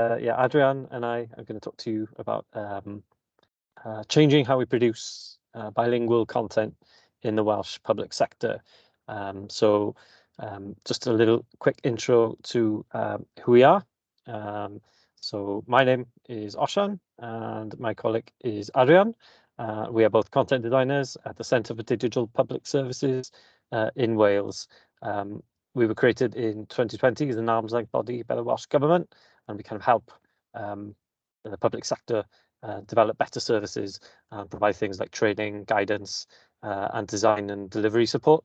Adrián and I are going to talk to you about changing how we produce bilingual content in the Welsh public sector. Just a little quick intro to who we are. So my name is Osian and my colleague is Adrián. We are both content designers at the Centre for Digital Public Services in Wales. We were created in 2020 as an arm's length body by the Welsh Government, and we kind of help the public sector develop better services and provide things like training, guidance, and design and delivery support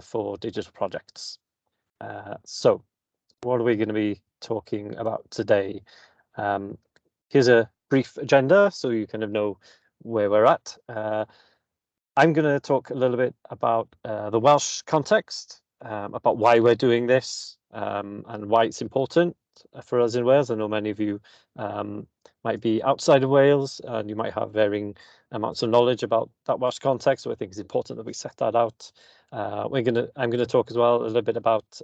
for digital projects. So what are we going to be talking about today? Here's a brief agenda so you kind of know where we're at. I'm going to talk a little bit about the Welsh context, about why we're doing this and why it's important for us in Wales. I know many of you might be outside of Wales and you might have varying amounts of knowledge about that Welsh context, so I think it's important that we set that out. I'm going to talk as well a little bit about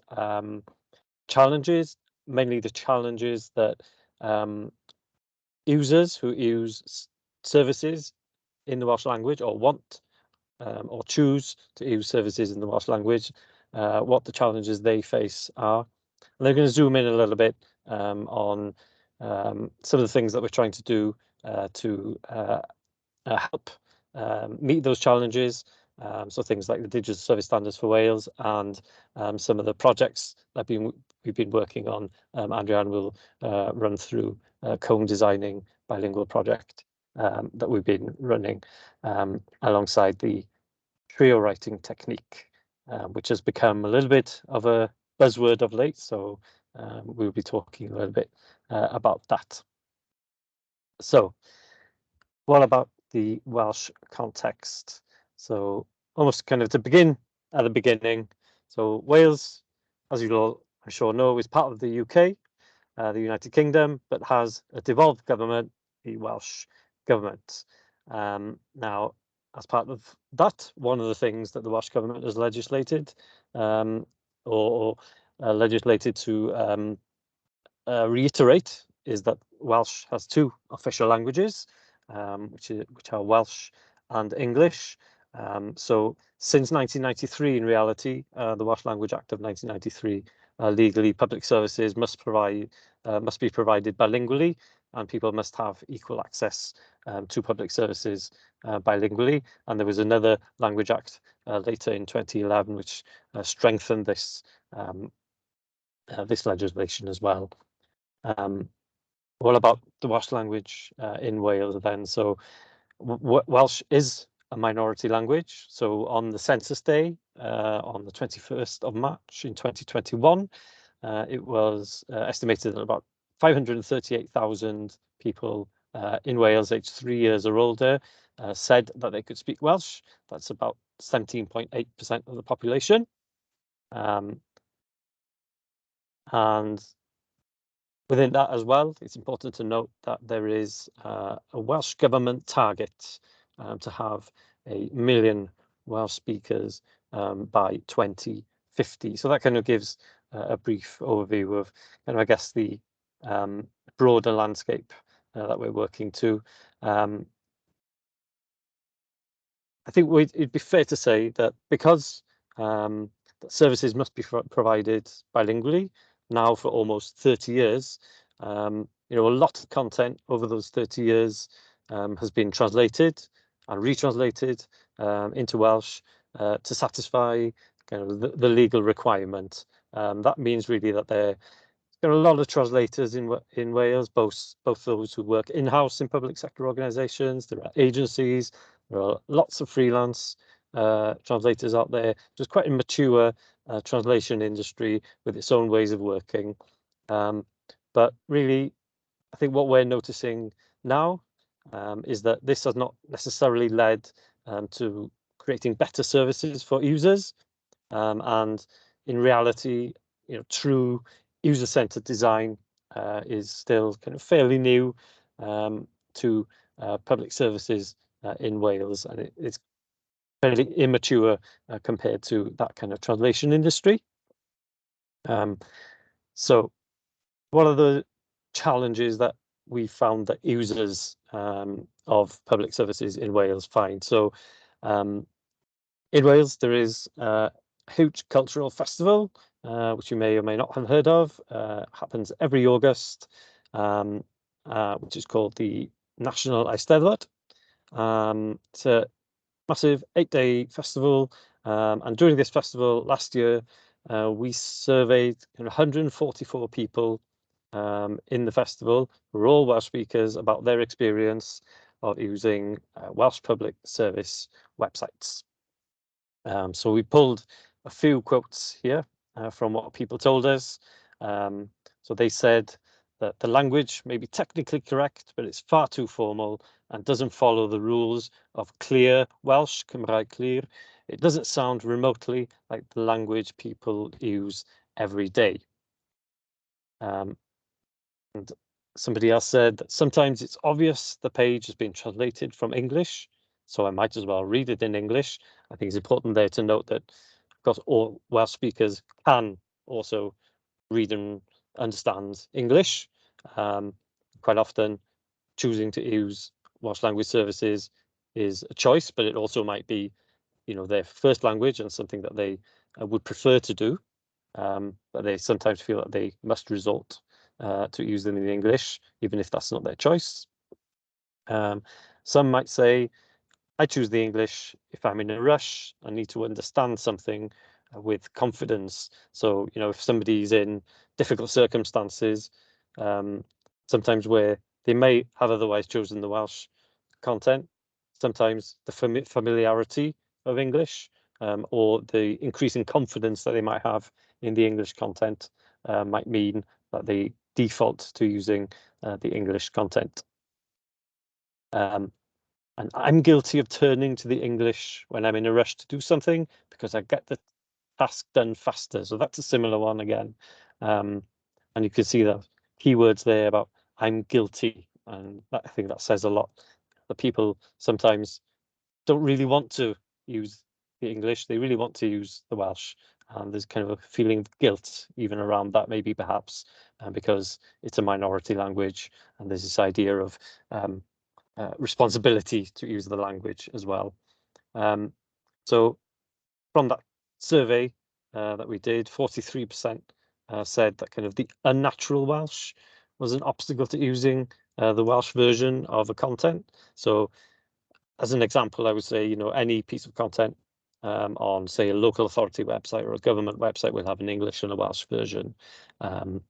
challenges, mainly the challenges that users who use services in the Welsh language or want or choose to use services in the Welsh language, what the challenges they face are. And they're going to zoom in a little bit on some of the things that we're trying to do to help meet those challenges. So things like the Digital Service Standards for Wales and some of the projects that we've been working on. Adrián will run through co-designing bilingual project that we've been running alongside the trio writing technique, which has become a little bit of a buzzword of late. So we'll be talking a little bit about that. So what about the Welsh context? So almost kind of to begin at the beginning. So Wales, as you all I'm sure know, is part of the UK, the United Kingdom, but has a devolved government, the Welsh Government. Now, as part of that, one of the things that the Welsh Government has legislated legislated to reiterate is that Welsh has two official languages, which are Welsh and English. So since 1993, in reality, the Welsh Language Act of 1993, legally public services must be provided bilingually, and people must have equal access to public services bilingually. And there was another Language Act later in 2011 which strengthened this this legislation as well. What about the Welsh language in Wales then? So Welsh is a minority language. So on the census day, on the 21st of March in 2021, it was estimated that about 538,000 people in Wales aged 3 years or older said that they could speak Welsh. That's about 17.8% of the population. And within that as well, it's important to note that there is a Welsh Government target to have 1 million Welsh speakers by 2050. So that kind of gives a brief overview of kind of, I guess, the broader landscape that we're working to. I think it'd be fair to say that because that services must be provided bilingually now for almost 30 years, a lot of content over those 30 years has been translated and retranslated into Welsh to satisfy kind of the legal requirement. That means really that there are a lot of translators in Wales, both those who work in-house in public sector organisations. There are agencies. There are lots of freelance translators out there. Just quite a mature translation industry with its own ways of working. But really, I think what we're noticing now is that this has not necessarily led to creating better services for users. And in reality, true user-centered design is still kind of fairly new to public services in Wales, and it's fairly immature compared to that kind of translation industry. So what are the challenges that we found that users of public services in Wales find. So in Wales, there is a huge cultural festival, which you may or may not have heard of. Happens every August, which is called the National Ice Devot. It's a massive 8-day festival, and during this festival last year, we surveyed 144 people in the festival who are all Welsh speakers about their experience of using Welsh public service websites. So we pulled a few quotes here from what people told us. So they said that the language may be technically correct, but it's far too formal and doesn't follow the rules of clear Welsh, Cymraeg clear. It doesn't sound remotely like the language people use every day. And somebody else said that sometimes it's obvious the page has been translated from English, so I might as well read it in English. I think it's important there to note that, of course, all Welsh speakers can also read and understand English. Quite often, choosing to use Welsh language services is a choice, but it also might be, their first language and something that they would prefer to do. But they sometimes feel that they must resort to use them in English, even if that's not their choice. Some might say, I choose the English if I'm in a rush. I need to understand something with confidence. So, if somebody's in difficult circumstances, sometimes where they may have otherwise chosen the Welsh content, sometimes the familiarity of English or the increasing confidence that they might have in the English content might mean that they default to using the English content. And I'm guilty of turning to the English when I'm in a rush to do something because I get the task done faster. So that's a similar one again. And you can see the keywords there about I'm guilty. And I think that says a lot. The people sometimes don't really want to use the English. They really want to use the Welsh. And there's kind of a feeling of guilt even around that, maybe perhaps because it's a minority language. And there's this idea of responsibility to use the language as well. So from that survey that we did, 43% said that kind of the unnatural Welsh was an obstacle to using the Welsh version of a content. So as an example, I would say, any piece of content on, say, a local authority website or a government website will have an English and a Welsh version. And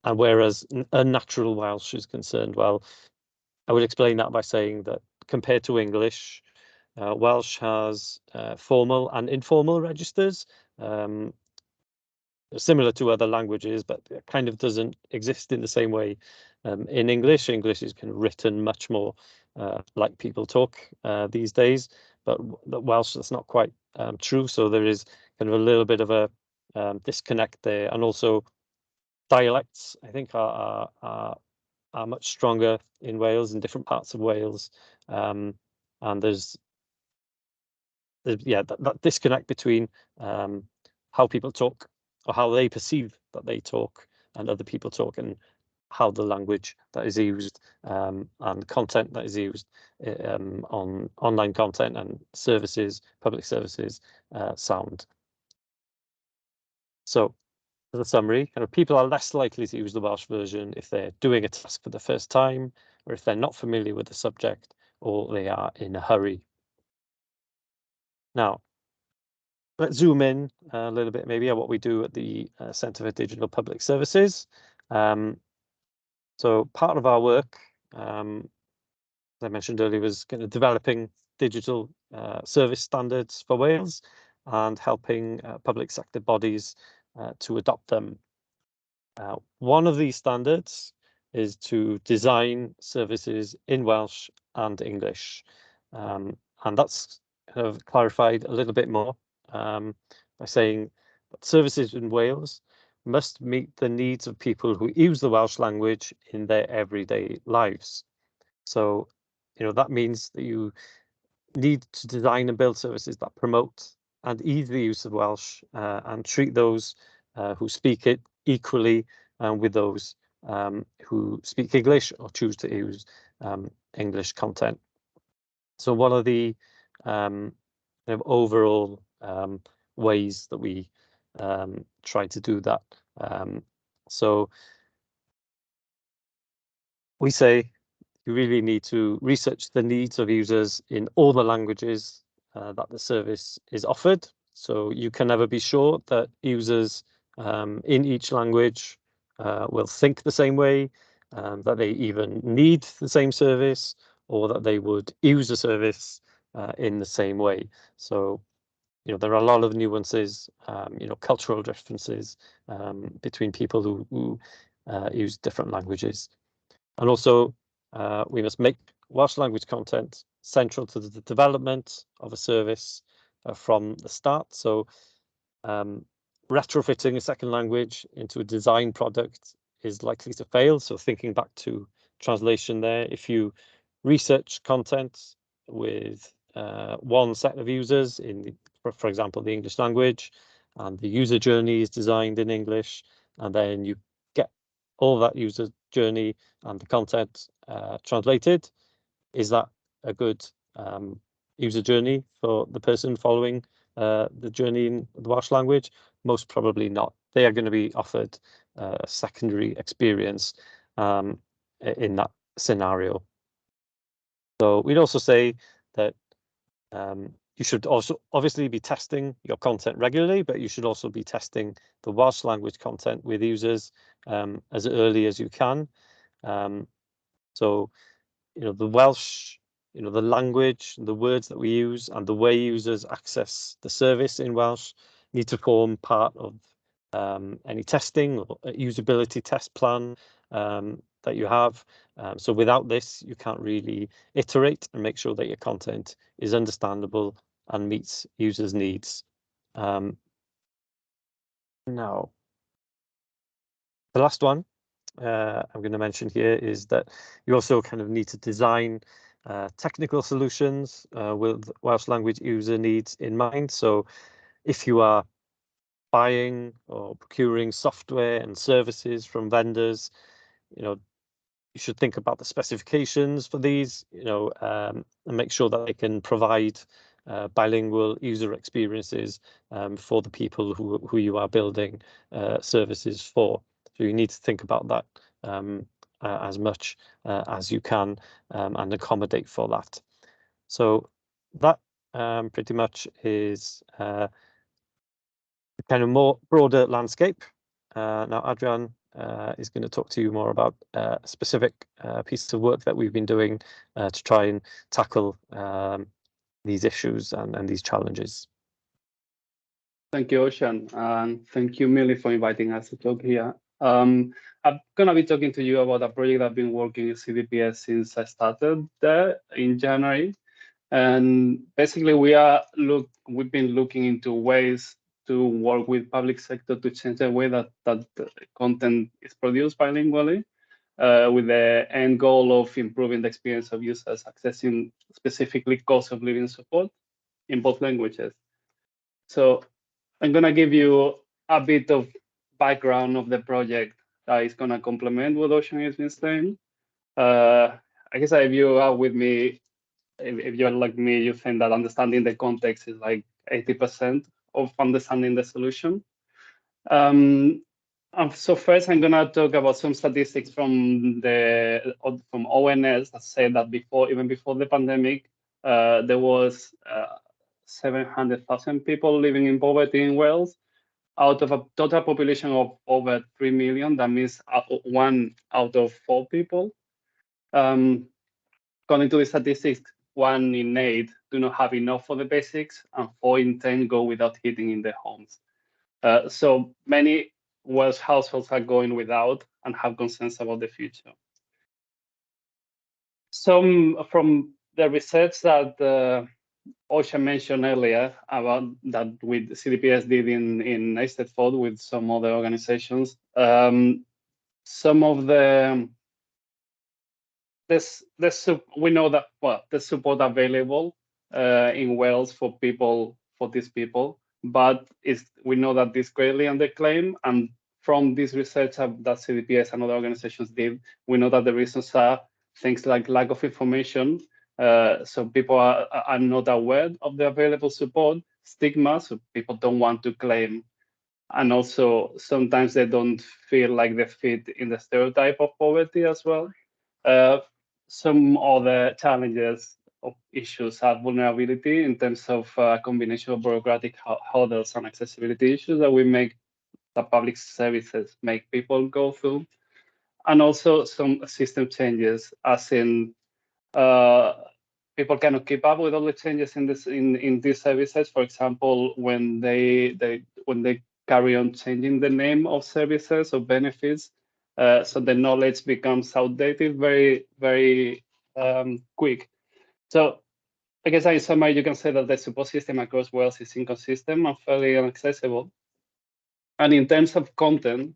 whereas unnatural Welsh is concerned, well, I would explain that by saying that compared to English, Welsh has formal and informal registers, similar to other languages, but it kind of doesn't exist in the same way in English. English is kind of written much more like people talk these days, but Welsh, that's not quite true. So there is kind of a little bit of a disconnect there. And also dialects, I think, are much stronger in Wales, in different parts of Wales. And there's that disconnect between how people talk or how they perceive that they talk and other people talk, and how the language that is used and content that is used on online content and services, public services, sound. So as a summary, kind of people are less likely to use the Welsh version if they're doing a task for the first time, or if they're not familiar with the subject, or they are in a hurry. Now, let's zoom in a little bit maybe at what we do at the Centre for Digital Public Services. So part of our work, as I mentioned earlier, was kind of developing digital service standards for Wales and helping public sector bodies to adopt them. One of these standards is to design services in Welsh and English. And that's kind of clarified a little bit more by saying that services in Wales must meet the needs of people who use the Welsh language in their everyday lives. So, that means that you need to design and build services that promote and ease the use of Welsh and treat those who speak it equally with those who speak English or choose to use English content. So what are the kind of overall ways that we try to do that? So we say you really need to research the needs of users in all the languages that the service is offered. So you can never be sure that users in each language will think the same way, that they even need the same service, or that they would use a service in the same way. So, there are a lot of nuances, cultural differences between people who use different languages. And also, we must make Welsh language content central to the development of a service from the start. So retrofitting a second language into a design product is likely to fail. So thinking back to translation there, if you research content with one set of users in, for example, the English language, and the user journey is designed in English, and then you get all that user journey and the content translated, is that a good user journey for the person following the journey in the Welsh language? Most probably not. They are going to be offered a secondary experience in that scenario. So we'd also say that you should also obviously be testing your content regularly, but you should also be testing the Welsh language content with users as early as you can. So, the Welsh, the language, the words that we use, and the way users access the service in Welsh need to form part of any testing or usability test plan that you have. So without this, you can't really iterate and make sure that your content is understandable and meets users' needs. Now, the last one I'm going to mention here is that you also kind of need to design technical solutions with Welsh language user needs in mind. So if you are buying or procuring software and services from vendors, you should think about the specifications for these, and make sure that they can provide bilingual user experiences for the people who you are building services for. So you need to think about that as much as you can and accommodate for that. So that pretty much is the kind of more broader landscape. Now, Adrián is going to talk to you more about a specific piece of work that we've been doing to try and tackle these issues and these challenges. Thank you, Osian, and thank you, Millie, for inviting us to talk here. I'm going to be talking to you about a project I've been working with CDPS since I started there in January. And basically, we've been looking into ways to work with public sector to change the way that content is produced bilingually, with the end goal of improving the experience of users accessing specifically cost of living support in both languages. So I'm going to give you a bit of background of the project that is going to complement what Osian has been saying. I guess if you are with me, if you're like me, you think that understanding the context is like 80% of understanding the solution. So first, I'm going to talk about some statistics from ONS that say that even before the pandemic, there was 700,000 people living in poverty in Wales, out of a total population of over 3 million. That means 1 out of 4 people. According to the statistics, 1 in 8 do not have enough for the basics, and 4 in 10 go without heating in their homes. So many Welsh households are going without and have concerns about the future. Some from the research that Osian mentioned earlier about that with CDPS did in Ice Devot with some other organizations, some of we know that the support available in Wales for these people, but we know that it's greatly underclaimed, and from this research that CDPS and other organizations did, we know that the reasons are things like lack of information. So people are not aware of the available support, stigma, so people don't want to claim. And also sometimes they don't feel like they fit in the stereotype of poverty as well. Some other challenges of issues are vulnerability in terms of combination of bureaucratic hurdles and accessibility issues that we make the public services make people go through, and also some system changes, as in people cannot keep up with all the changes in these services. For example, when they carry on changing the name of services or benefits, so the knowledge becomes outdated very quick. So I guess in summary, you can say that the support system across Wales is inconsistent and fairly inaccessible. And in terms of content,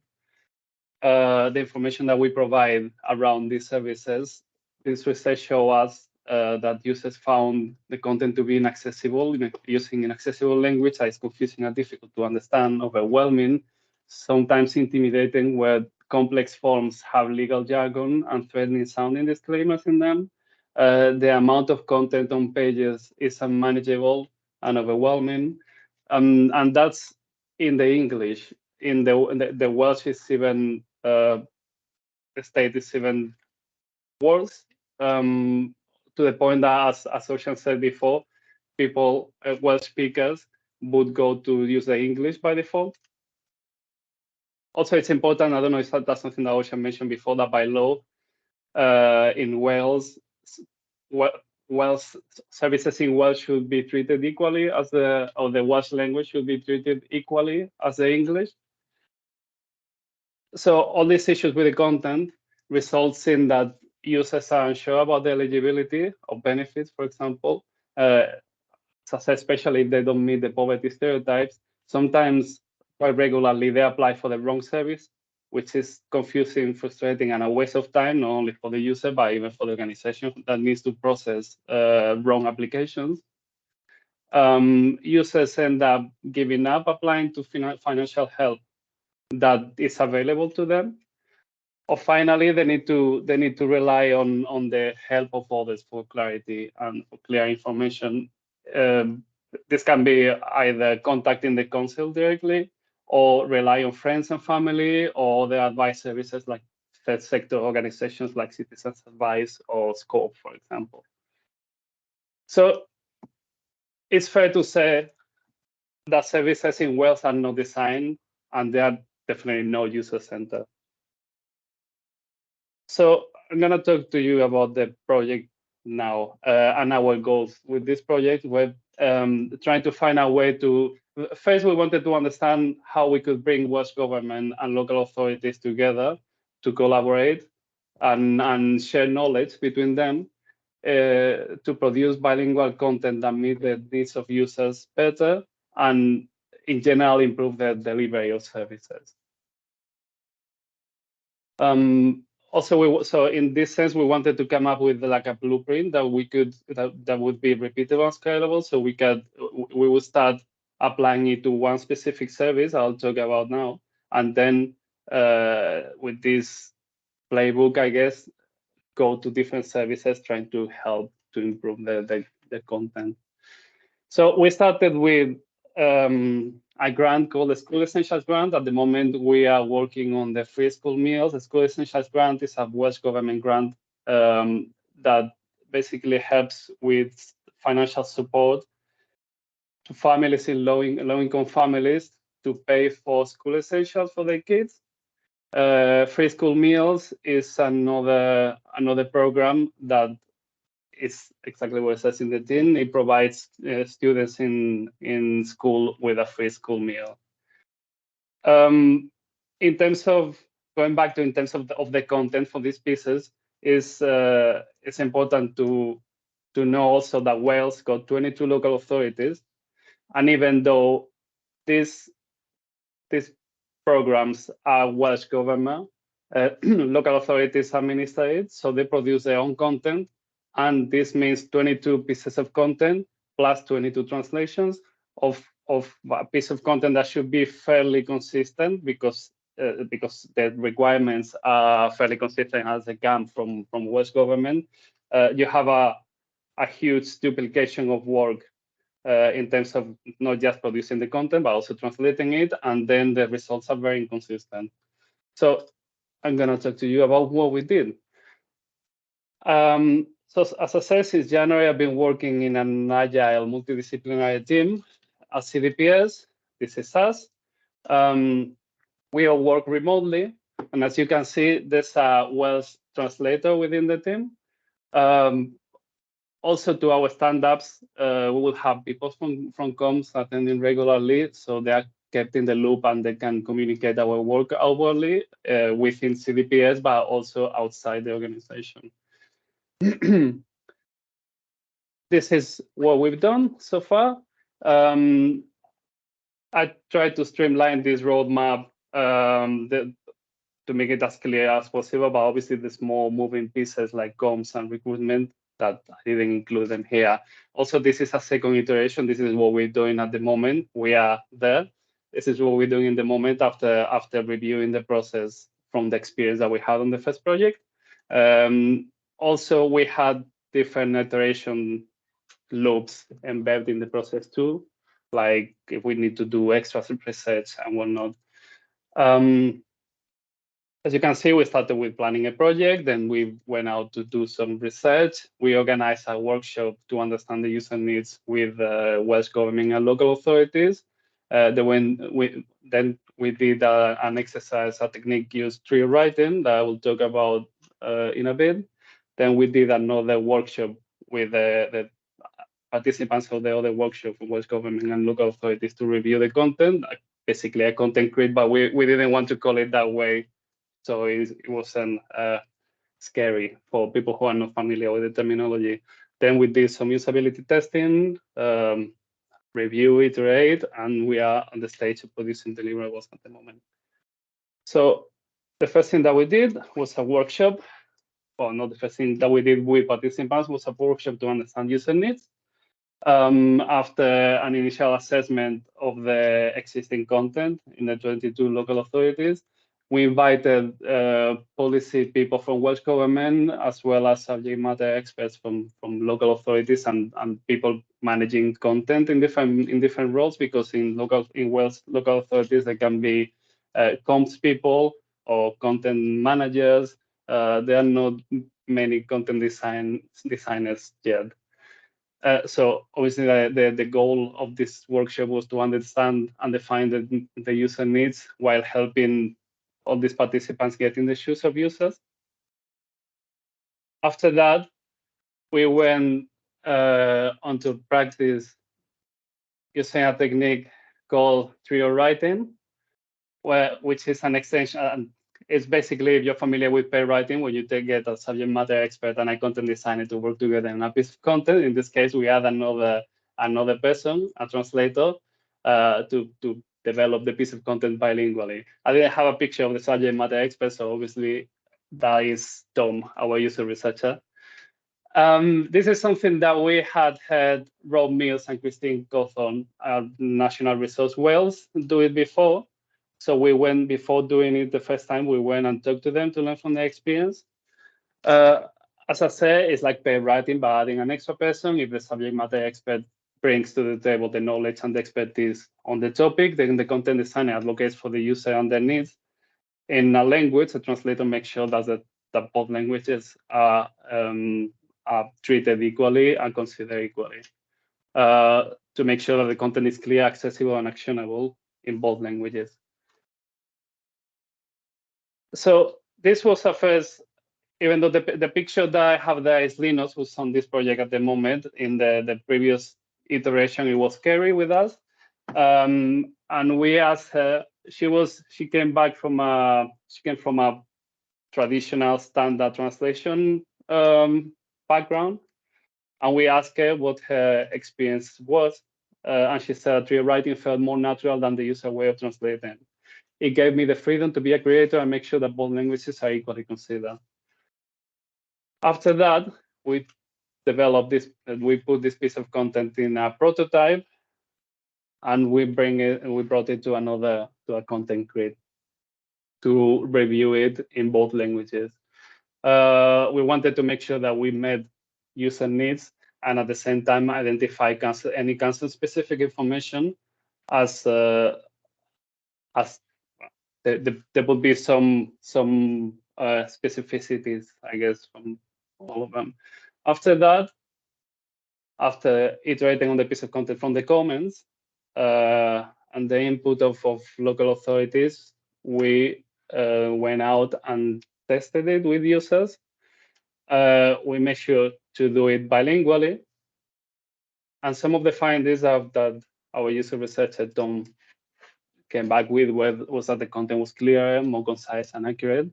the information that we provide around these services, this research shows us that users found the content to be inaccessible, using inaccessible language that is confusing and difficult to understand, overwhelming, sometimes intimidating, where complex forms have legal jargon and threatening sounding disclaimers in them. The amount of content on pages is unmanageable and overwhelming. And that's in the English. In the Welsh is even the state is even worse, to the point that, as Osian said before, people, Welsh speakers, would go to use the English by default. Also, it's important, I don't know if that's something that Osian mentioned before, that by law, in Wales, Welsh services in Welsh should be treated equally as the Welsh language should be treated equally as the English. So all these issues with the content results in that users are unsure about the eligibility of benefits, for example, especially if they don't meet the poverty stereotypes. Sometimes, quite regularly, they apply for the wrong service, which is confusing, frustrating, and a waste of time, not only for the user, but even for the organization that needs to process wrong applications. Users end up giving up applying to financial help that is available to them. Or finally, they need to rely on the help of others for clarity and for clear information. This can be either contacting the council directly, or rely on friends and family, or the advice services like third sector organizations like Citizens Advice or Scope, for example. So it's fair to say that services in Wales are not designed, and they are definitely not user-centered. So I'm going to talk to you about the project now and our goals with this project. We're trying to find a way to, first we wanted to understand how we could bring Welsh government and local authorities together to collaborate and share knowledge between them to produce bilingual content that meet the needs of users better and in general improve the delivery of services. Also, so in this sense, we wanted to come up with like a blueprint that we could that would be repeatable and scalable. So we would start applying it to one specific service I'll talk about now, and then with this playbook, I guess, go to different services trying to help to improve the content. So we started with a grant called the School Essentials Grant. At the moment, we are working on the free school meals. The School Essentials Grant is a Welsh government grant that basically helps with financial support to families in low-income families to pay for school essentials for their kids. Free school meals is another program that is exactly what it says in the tin. It provides students in school with a free school meal. In terms of going back to in terms of the content for these pieces, it's important to know also that Wales got 22 local authorities, and even though these programs are Welsh government, local authorities administer it, so they produce their own content. And this means 22 pieces of content plus 22 translations of a piece of content that should be fairly consistent, because because the requirements are fairly consistent as a GAM from Welsh government, you have a huge duplication of work in terms of not just producing the content, but also translating it, and then the results are very inconsistent. So I'm going to talk to you about what we did. So as I said, since January, I've been working in an agile multidisciplinary team at CDPS. This is us. We all work remotely. And as you can see, there's a Welsh translator within the team. Also, to our stand-ups, we will have people from comms attending regularly, so they are kept in the loop and they can communicate our work outwardly within CDPS, but also outside the organization. This is what we've done so far. I tried to streamline this roadmap to make it as clear as possible, but obviously the small moving pieces like comms and recruitment that I didn't include them here. Also, this is a second iteration. This is what we're doing at the moment. We are there. This is what we're doing in the moment after reviewing the process from the experience that we had on the first project. Also, we had different iteration loops embedded in the process too, like if we need to do extra research and whatnot. As you can see, we started with planning a project, then we went out to do some research. We organized a workshop to understand the user needs with Welsh government and local authorities. Then we did an exercise, a technique used trio writing that I will talk about in a bit. Then we did another workshop with the participants of the other workshop from Welsh government and local authorities to review the content, basically a content grid, but we didn't want to call it that way. So it wasn't scary for people who are not familiar with the terminology. Then we did some usability testing, review, iterate, and we are on the stage of producing deliverables at the moment. So the first thing that we did was a workshop, or not the first thing that we did with participants was a workshop to understand user needs. After an initial assessment of the existing content in the 22 local authorities, we invited policy people from Welsh government, as well as subject matter experts from local authorities and people managing content in different roles, because in Welsh local authorities there can be comms people or content managers. There are not many content designers yet. So obviously the goal of this workshop was to understand and define the user needs while helping all these participants get in the shoes of users. After that, we went on to practice using a technique called trio writing, which is an extension. It's basically, if you're familiar with pair writing, where you get a subject matter expert and a content designer to work together in a piece of content. In this case, we add another person, a translator, to develop the piece of content bilingually. I didn't have a picture of the subject matter expert, so obviously that is Tom, our user researcher. This is something that we had had Rob Mills and Christine Cawthorne at National Resource Wales do it before. So we went, before doing it the first time, we went and talked to them to learn from their experience. As I said, it's like pair writing, by adding an extra person. If the subject matter expert brings to the table the knowledge and the expertise on the topic, then the content designer advocates for the user and their needs. In a language, the translator makes sure that both languages are treated equally and considered equally to make sure that the content is clear, accessible, and actionable in both languages. So this was a first, even though the picture that I have there is Linus, who's on this project at the moment. In the previous iteration, it was Kerry with us. And we asked her, she came from a traditional standard translation background. And we asked her what her experience was. And she said, trio writing felt more natural than the usual way of translating. It gave me the freedom to be a creator and make sure that both languages are equally considered. After that, we developed this, we put this piece of content in a prototype, and we brought it to a content grid. to review it in both languages. We wanted to make sure that we met user needs and at the same time identify any content-specific information as there would be some specificities, I guess, from all of them. After that, after iterating on the piece of content from the comments and the input of local authorities, we went out and tested it with users. We made sure to do it bilingually. And some of the findings that our user researcher Tom came back with was that the content was clearer, more concise and accurate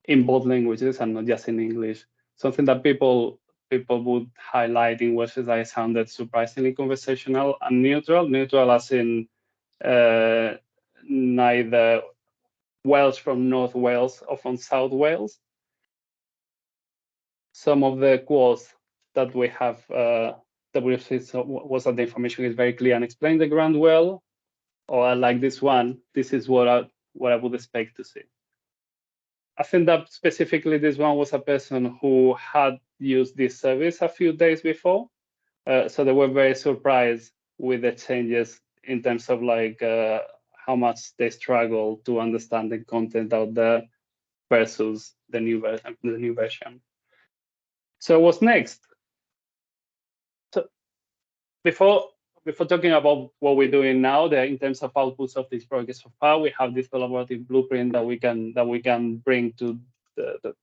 in both languages and not just in English. Something that people would highlight in Welsh is that it sounded surprisingly conversational and neutral as in neither Welsh from North Wales or from South Wales. Some of the quotes that we have that we received was that the information is very clear and explained the ground well, or I like this one, this is what I would expect to see. I think that specifically this one was a person who had used this service a few days before. So they were very surprised with the changes in terms of like how much they struggle to understand the content out there versus the new version. So what's next? So before talking about what we're doing now, in terms of outputs of this project so far, we have this collaborative blueprint that we can bring to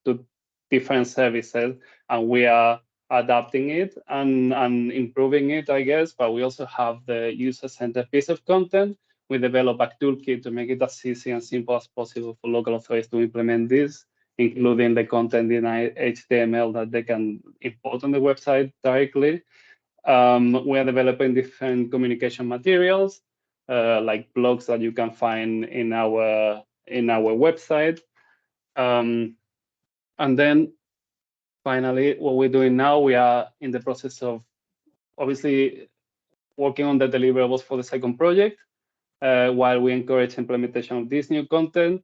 to different services, and we are adapting it and improving it, I guess. But we also have the user-centered piece of content. We develop a toolkit to make it as easy and simple as possible for local authorities to implement this, including the content in HTML that they can import on the website directly. We are developing different communication materials, like blogs that you can find in our website. And then finally, what we're doing now, we are in the process of obviously working on the deliverables for the second project. While we encourage implementation of this new content,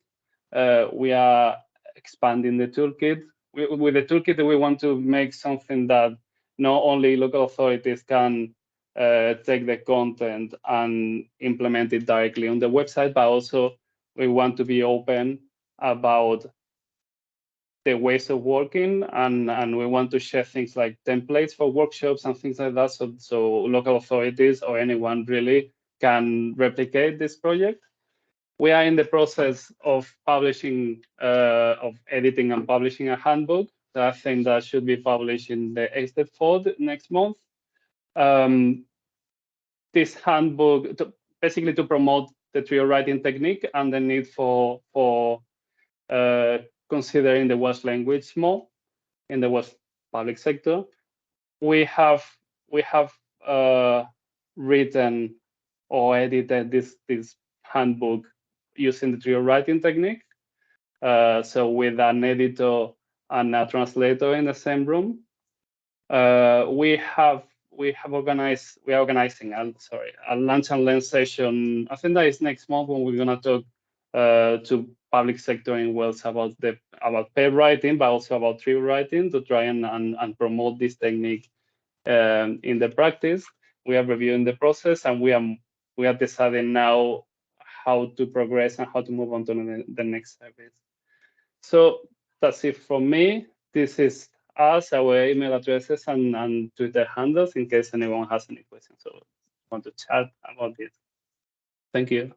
we are expanding the toolkit. With the toolkit, we want to make something that not only local authorities can take the content and implement it directly on the website, but also we want to be open about the ways of working, and we want to share things like templates for workshops and things like that, so local authorities or anyone really can replicate this project. We are in the process of publishing, of editing and publishing a handbook that I think that should be published in the Ice Devot next month. This handbook, basically to promote the trio writing technique and the need for considering the Welsh language more in the Welsh public sector. We have written or edited this handbook using the trio writing technique. So with an editor and a translator in the same room. We are organizing a lunch and learn session. I think that is next month when we're gonna talk to public sector in Wales about pair writing, but also about trio writing to try and promote this technique in the practice. We are reviewing the process, and we are deciding now how to progress and how to move on to the next service. So that's it from me. This is us, our email addresses and Twitter handles in case anyone has any questions or want to chat about it. Thank you.